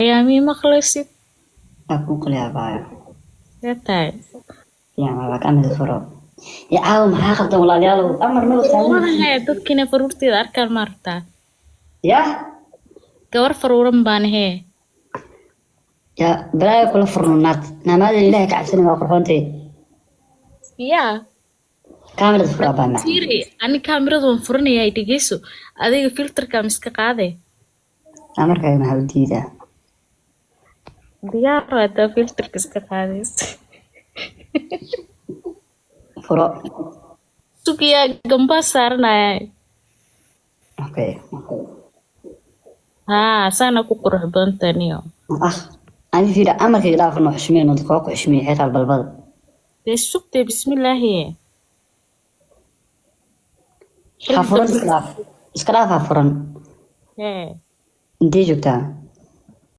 Ayaamii maqlaysid أكون يا بايع see tahay يا ما بك أنا ذكره يا عاو ما هاخد والله يلا أمر نو تعلم waanahay dadkiina faruurteeda arkaan ma aragtaa يا gabar faruuran baan hee يا بلاي كل فرنات نما لله كعسني ما قرحونتي yaa كامل الفرا بنا fiiri ani kaamirada waan furanayaa dhegeyso adiga filterka miska qaade أمر كاي ما هودي ده diyaar hadaa filterka iska qaadaysa فرا sugiyaa gambaa saaranaya أوكي haa saana ku qurux badantaniyo أخ أنا في أمر كي لا فرنا حشمين ودكوك حشمين حيت على البلبل dee sugtee bismillaahi xilli حفرن dambe إسكراف إسكراف حفرن hee انتي جبتها